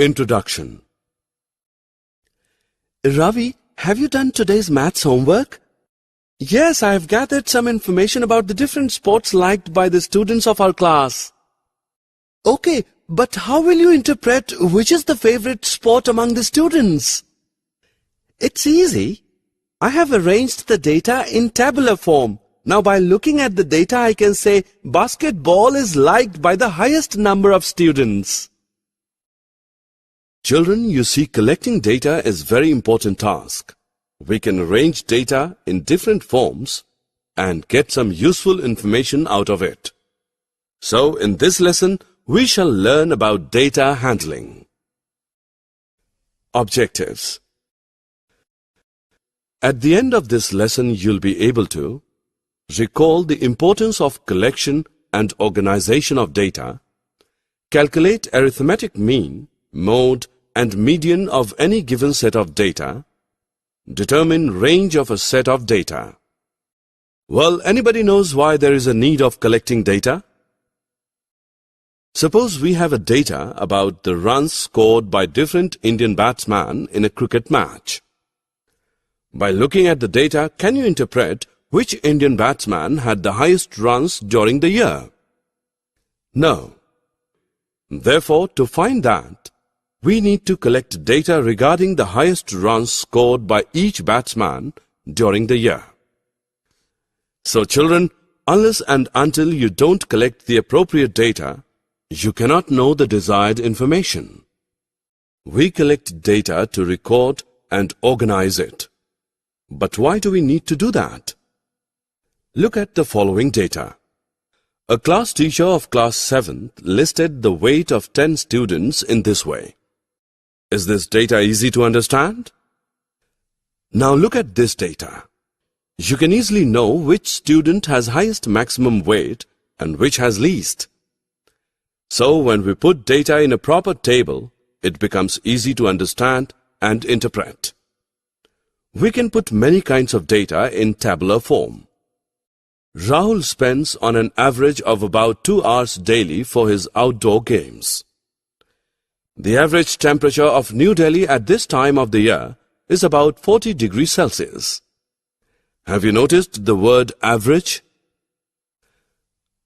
Introduction. Ravi, have you done today's maths homework? Yes, I have gathered some information about the different sports liked by the students of our class. Okay, but how will you interpret which is the favorite sport among the students? It's easy. I have arranged the data in tabular form. Now by looking at the data, I can say basketball is liked by the highest number of students. Children, you see, collecting data is a very important task. We can arrange data in different forms and get some useful information out of it. So, in this lesson, we shall learn about data handling. Objectives. At the end of this lesson, you'll be able to recall the importance of collection and organization of data, calculate arithmetic mean, mode, and median of any given set of data, determine range of a set of data. Well, anybody knows why there is a need of collecting data? Suppose we have a data about the runs scored by different Indian batsmen in a cricket match. By looking at the data, can you interpret which Indian batsman had the highest runs during the year? No. Therefore, to find that, we need to collect data regarding the highest runs scored by each batsman during the year. So children, unless and until you don't collect the appropriate data, you cannot know the desired information. We collect data to record and organize it. But why do we need to do that? Look at the following data. A class teacher of class 7th listed the weight of 10 students in this way. Is this data easy to understand? Now look at this data. You can easily know which student has highest maximum weight and which has least. So when we put data in a proper table, it becomes easy to understand and interpret. We can put many kinds of data in tabular form. Rahul spends on an average of about 2 hours daily for his outdoor games. The average temperature of New Delhi at this time of the year is about 40 degrees Celsius. Have you noticed the word average?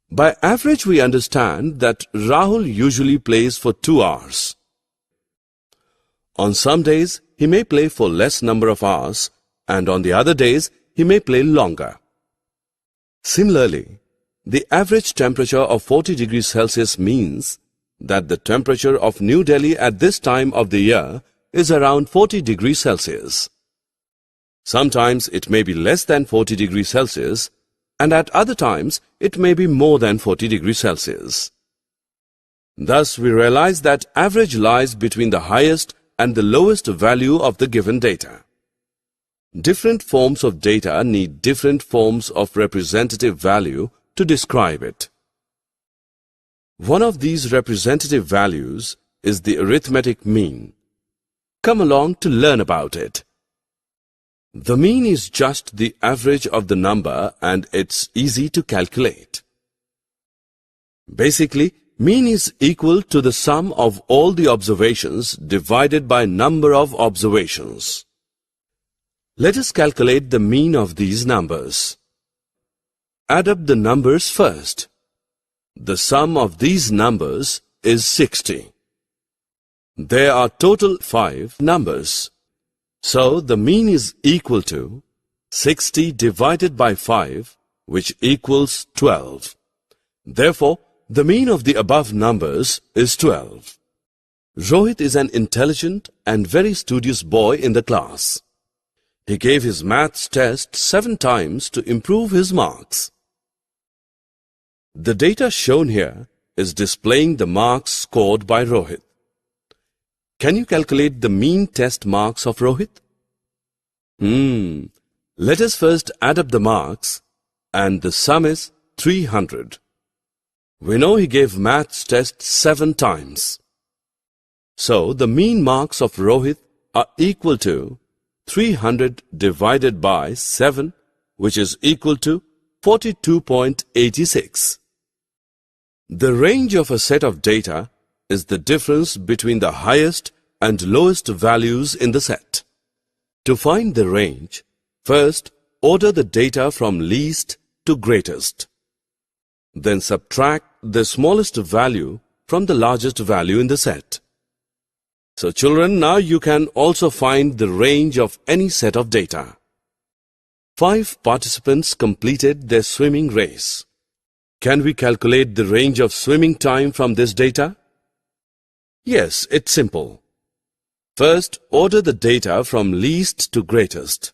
By average, we understand that Rahul usually plays for 2 hours. On some days, he may play for less number of hours, and on the other days, he may play longer. Similarly, the average temperature of 40 degrees Celsius means that the temperature of New Delhi at this time of the year is around 40 degrees Celsius. Sometimes it may be less than 40 degrees Celsius, and at other times it may be more than 40 degrees Celsius. Thus, we realize that average lies between the highest and the lowest value of the given data. Different forms of data need different forms of representative value to describe it. One of these representative values is the arithmetic mean. Come along to learn about it. The mean is just the average of the number and it's easy to calculate. Basically, mean is equal to the sum of all the observations divided by number of observations. Let us calculate the mean of these numbers. Add up the numbers first. The sum of these numbers is 60. There are total 5 numbers. So the mean is equal to 60 divided by 5, which equals 12. Therefore, the mean of the above numbers is 12. Rohit is an intelligent and very studious boy in the class. He gave his maths test 7 times to improve his marks. The data shown here is displaying the marks scored by Rohit. Can you calculate the mean test marks of Rohit? Let us first add up the marks, and the sum is 300. We know he gave maths test 7 times. So the mean marks of Rohit are equal to 300 divided by 7, which is equal to 42.86. The range of a set of data is the difference between the highest and lowest values in the set. To find the range, first order the data from least to greatest. Then subtract the smallest value from the largest value in the set. So children, now you can also find the range of any set of data. 5 participants completed their swimming race. Can we calculate the range of swimming time from this data? Yes, it's simple. First, order the data from least to greatest.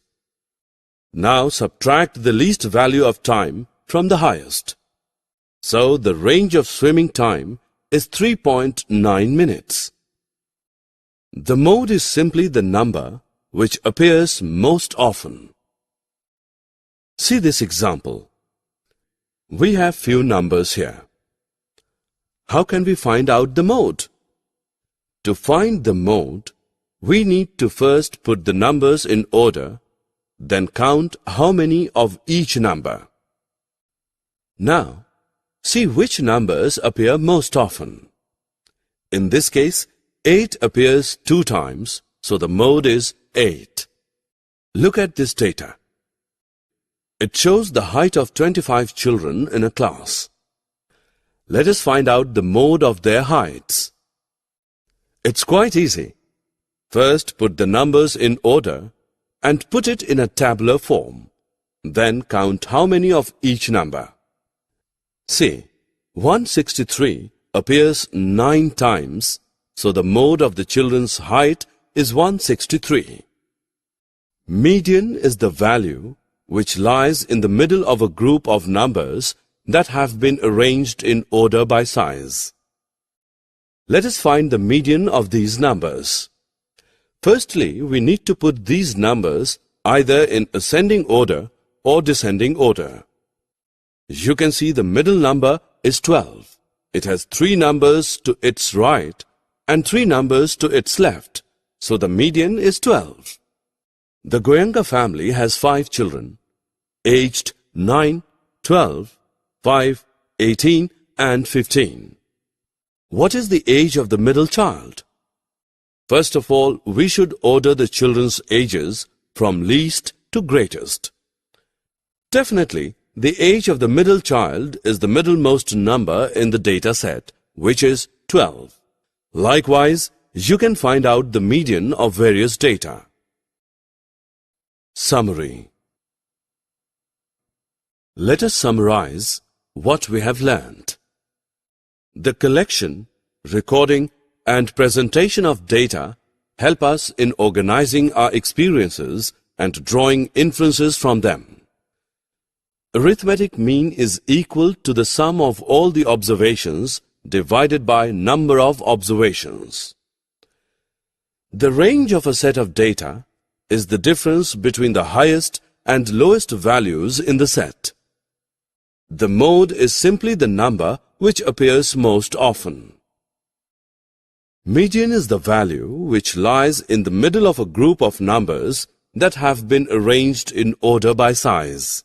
Now subtract the least value of time from the highest. So the range of swimming time is 3.9 minutes. The mode is simply the number which appears most often. See this example. We have few numbers here. How can we find out the mode? To find the mode, we need to first put the numbers in order, then count how many of each number. Now, see which numbers appear most often. In this case, 8 appears 2 times, so the mode is 8. Look at this data. It shows the height of 25 children in a class. Let us find out the mode of their heights. It's quite easy. First, put the numbers in order and put it in a tabular form. Then count how many of each number. See, 163 appears 9 times, so the mode of the children's height is 163. Median is the value which lies in the middle of a group of numbers that have been arranged in order by size. Let us find the median of these numbers. Firstly, we need to put these numbers either in ascending order or descending order. You can see the middle number is 12. It has 3 numbers to its right and 3 numbers to its left, so the median is 12. The Goenka family has 5 children, aged 9, 12, 5, 18 and 15. What is the age of the middle child? First of all, we should order the children's ages from least to greatest. Definitely, the age of the middle child is the middlemost number in the data set, which is 12. Likewise, you can find out the median of various data. Summary. Let us summarize what we have learned. The collection, recording, and presentation of data help us in organizing our experiences and drawing inferences from them. Arithmetic mean is equal to the sum of all the observations divided by number of observations. The range of a set of data is the difference between the highest and lowest values in the set. The mode is simply the number which appears most often. Median is the value which lies in the middle of a group of numbers that have been arranged in order by size.